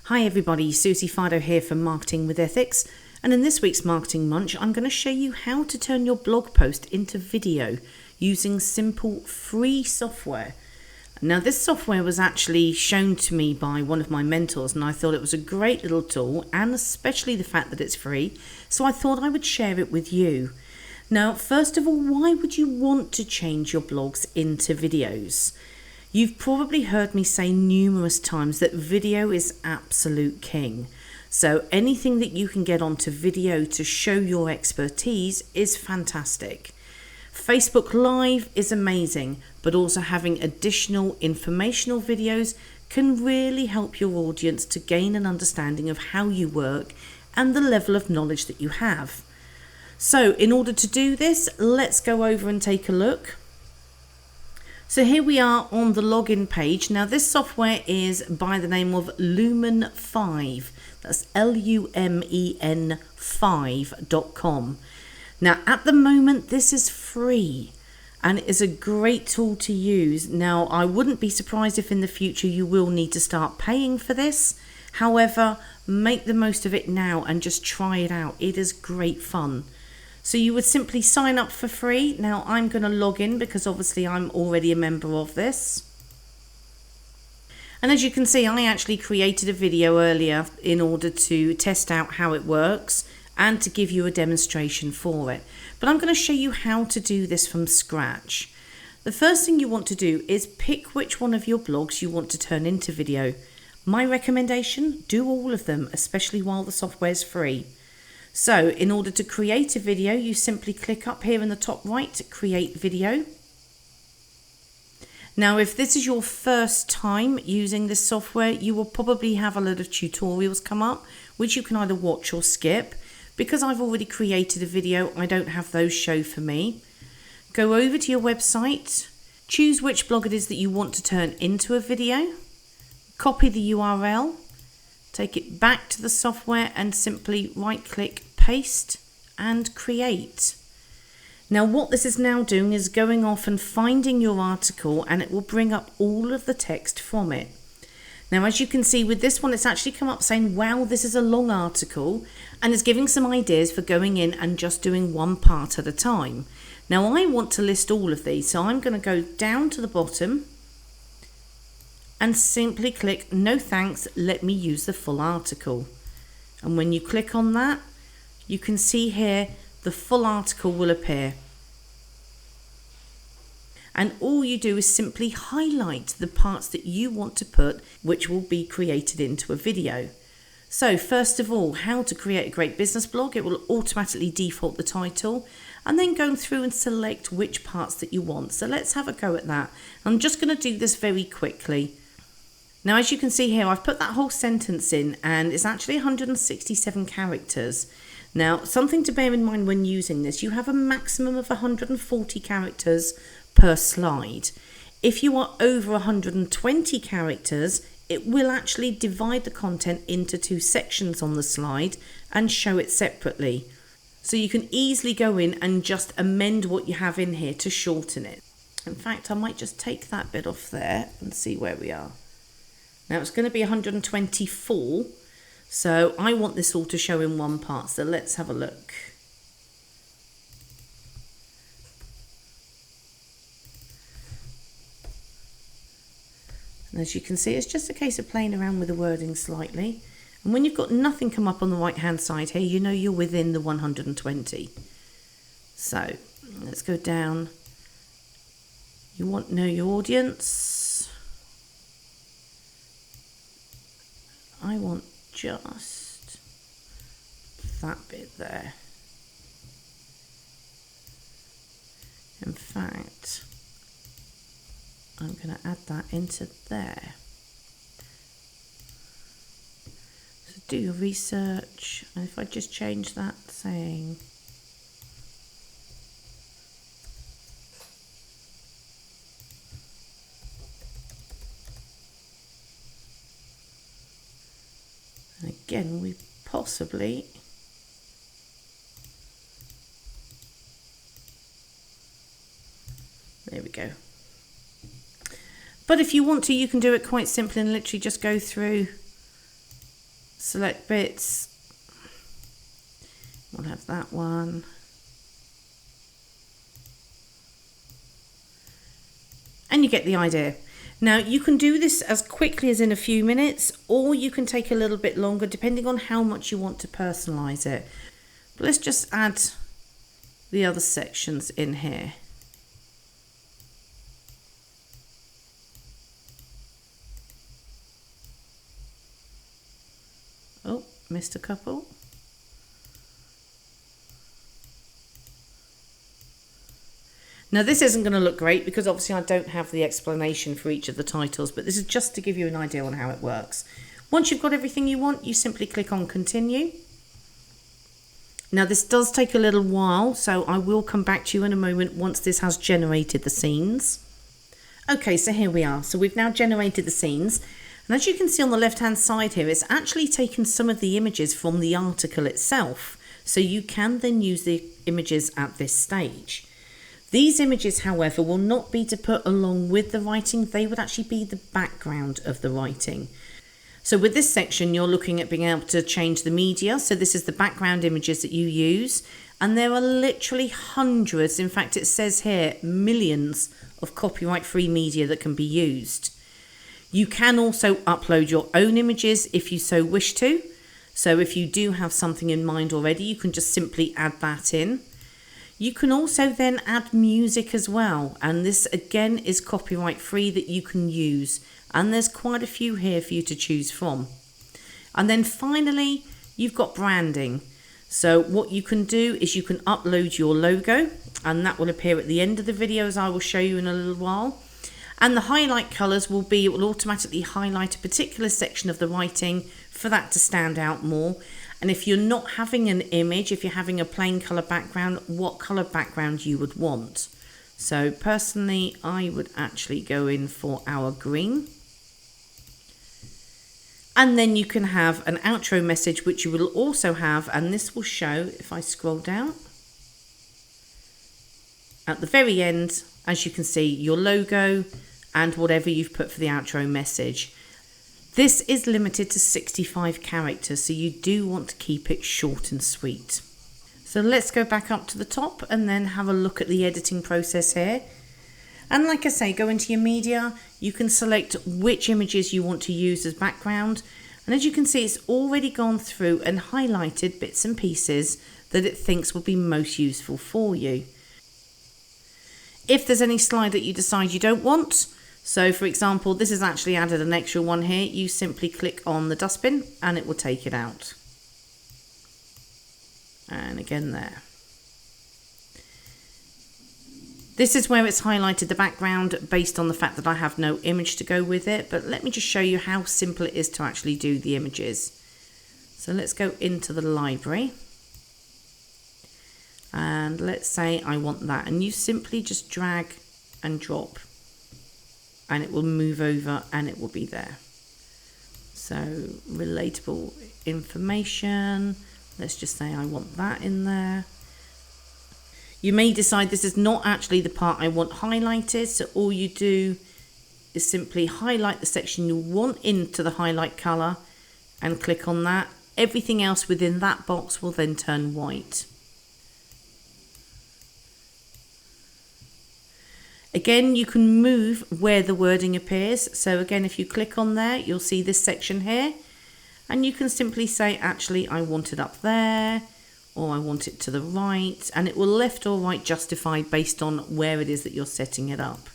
Hi everybody, Susie Fido here from Marketing with Ethics, and in this week's Marketing Munch I'm going to show you how to turn your blog post into video using simple free software. Now this software was actually shown to me by one of my mentors and I thought it was a great little tool, and especially the fact that it's free, so I thought I would share it with you. Now first of all, why would you want to change your blogs into videos? You've probably heard me say numerous times that video is absolute king. So anything that you can get onto video to show your expertise is fantastic. Facebook Live is amazing, but also having additional informational videos can really help your audience to gain an understanding of how you work and the level of knowledge that you have. So in order to do this, let's go over and take a look. So here we are on the login page. Now this software is by the name of Lumen 5. That's Lumen 5.com. Now at the moment this is free and it is a great tool to use. Now I wouldn't be surprised if in the future you will need to start paying for this. However, make the most of it now and just try it out. It is great fun. So you would simply sign up for free. Now I'm going to log in because obviously I'm already a member of this. And as you can see, I actually created a video earlier in order to test out how it works and to give you a demonstration for it. But I'm going to show you how to do this from scratch. The first thing you want to do is pick which one of your blogs you want to turn into video. My recommendation, do all of them, especially while the software is free. So in order to create a video, you simply click up here in the top right, create video. Now, if this is your first time using this software, you will probably have a lot of tutorials come up, which you can either watch or skip. Because I've already created a video, I don't have those show for me. Go over to your website, choose which blog it is that you want to turn into a video, copy the URL, take it back to the software and simply right-click, paste and create. Now what this is now doing is going off and finding your article, and it will bring up all of the text from it. Now as you can see with this one, it's actually come up saying, wow, this is a long article, and it's giving some ideas for going in and just doing one part at a time. Now I want to list all of these, so I'm going to go down to the bottom and simply click no thanks, let me use the full article. And when you click on that, you can see here the full article will appear. And all you do is simply highlight the parts that you want to put, which will be created into a video. So first of all, how to create a great business blog. It will automatically default the title, and then go through and select which parts that you want. So let's have a go at that. I'm just going to do this very quickly. Now, as you can see here, I've put that whole sentence in, and it's actually 167 characters. Now, something to bear in mind when using this, you have a maximum of 140 characters per slide. If you are over 120 characters, it will actually divide the content into two sections on the slide and show it separately. So you can easily go in and just amend what you have in here to shorten it. In fact, I might just take that bit off there and see where we are. Now it's going to be 124, so I want this all to show in one part, so let's have a look. And as you can see, it's just a case of playing around with the wording slightly. And when you've got nothing come up on the right hand side here, you know you're within the 120. So let's go down. You want to know your audience. I want just that bit there. In fact, I'm going to add that into there. So do your research, and if I just change that saying and again, we possibly there we go. But if you want to, you can do it quite simply and literally just go through select bits. We'll have that one. And you get the idea. Now you can do this as quickly as in a few minutes, or you can take a little bit longer depending on how much you want to personalize it. But let's just add the other sections in here. Oh, missed a couple. Now this isn't going to look great because obviously I don't have the explanation for each of the titles, but this is just to give you an idea on how it works. Once you've got everything you want, you simply click on continue. Now this does take a little while, so I will come back to you in a moment once this has generated the scenes. Okay, so here we are. So we've now generated the scenes. And as you can see on the left hand side here, it's actually taken some of the images from the article itself. So you can then use the images at this stage. These images, however, will not be to put along with the writing. They would actually be the background of the writing. So with this section, you're looking at being able to change the media. So this is the background images that you use. And there are literally hundreds, in fact, it says here, millions of copyright-free media that can be used. You can also upload your own images if you so wish to. So if you do have something in mind already, you can just simply add that in. You can also then add music as well, and this again is copyright free that you can use, and there's quite a few here for you to choose from. And then finally you've got branding. So what you can do is you can upload your logo, and that will appear at the end of the video as I will show you in a little while. And the highlight colours will be, it will automatically highlight a particular section of the writing for that to stand out more. And if you're not having an image, if you're having a plain colour background, what colour background you would want. So personally, I would actually go in for our green. And then you can have an outro message, which you will also have, and this will show, if I scroll down, at the very end, as you can see, your logo and whatever you've put for the outro message. This is limited to 65 characters, so you do want to keep it short and sweet. So let's go back up to the top and then have a look at the editing process here. And like I say, go into your media, you can select which images you want to use as background. And as you can see, it's already gone through and highlighted bits and pieces that it thinks will be most useful for you. If there's any slide that you decide you don't want, so for example, this has actually added an extra one here, you simply click on the dustbin and it will take it out. And again there. This is where it's highlighted the background based on the fact that I have no image to go with it, but let me just show you how simple it is to actually do the images. So let's go into the library. And let's say I want that, and you simply just drag and drop and it will move over and it will be there. So relatable information, let's just say I want that in there. You may decide this is not actually the part I want highlighted, so all you do is simply highlight the section you want into the highlight color and click on that. Everything else within that box will then turn white. Again, you can move where the wording appears. So again, if you click on there, you'll see this section here, and you can simply say, actually, I want it up there, or I want it to the right, and it will left or right justify based on where it is that you're setting it up.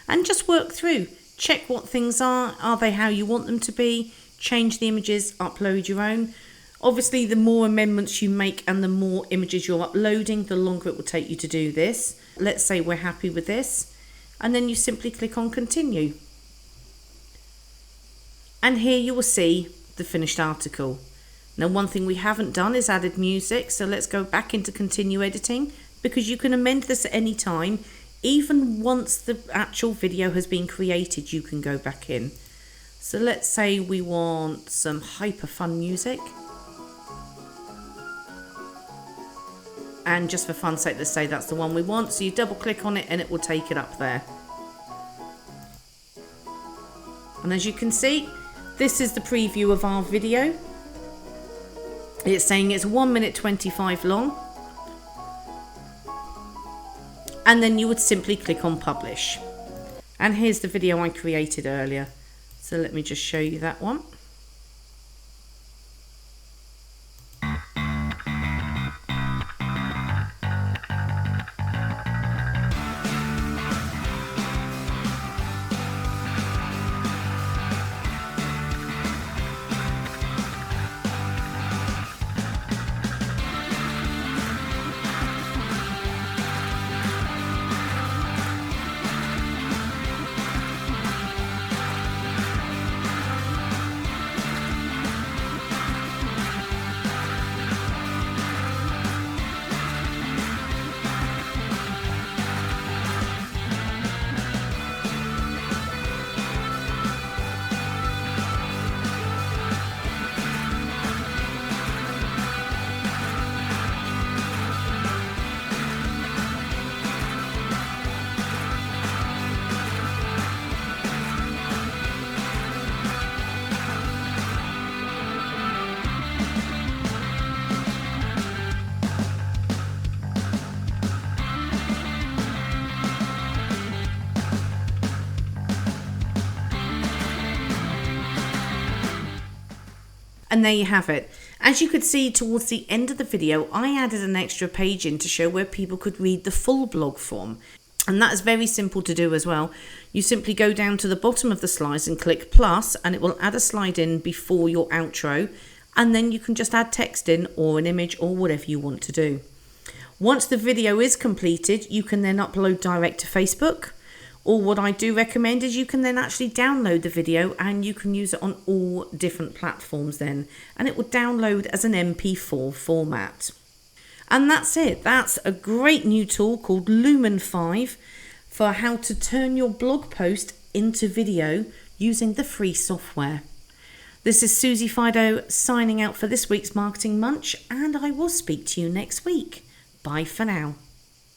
And just work through, check what things are they how you want them to be, change the images, upload your own. Obviously, the more amendments you make and the more images you're uploading, the longer it will take you to do this. Let's say we're happy with this, and then you simply click on continue. And here you will see the finished article. Now, one thing we haven't done is added music, so let's go back into continue editing, because you can amend this at any time. Even once the actual video has been created, you can go back in. So let's say we want some hyper fun music. And just for fun's sake, let's say that's the one we want. So you double click on it and it will take it up there. And as you can see, this is the preview of our video. It's saying it's 1 minute 25 long. And then you would simply click on publish. And here's the video I created earlier. So let me just show you that one. And there you have it. As you could see towards the end of the video, I added an extra page in to show where people could read the full blog form. And that is very simple to do as well. You simply go down to the bottom of the slides and click plus, and it will add a slide in before your outro. And then you can just add text in or an image or whatever you want to do. Once the video is completed, you can then upload direct to Facebook. Or what I do recommend is you can then actually download the video and you can use it on all different platforms then. And it will download as an MP4 format. And that's it. That's a great new tool called Lumen 5 for how to turn your blog post into video using the free software. This is Susie Fido signing out for this week's Marketing Munch, and I will speak to you next week. Bye for now.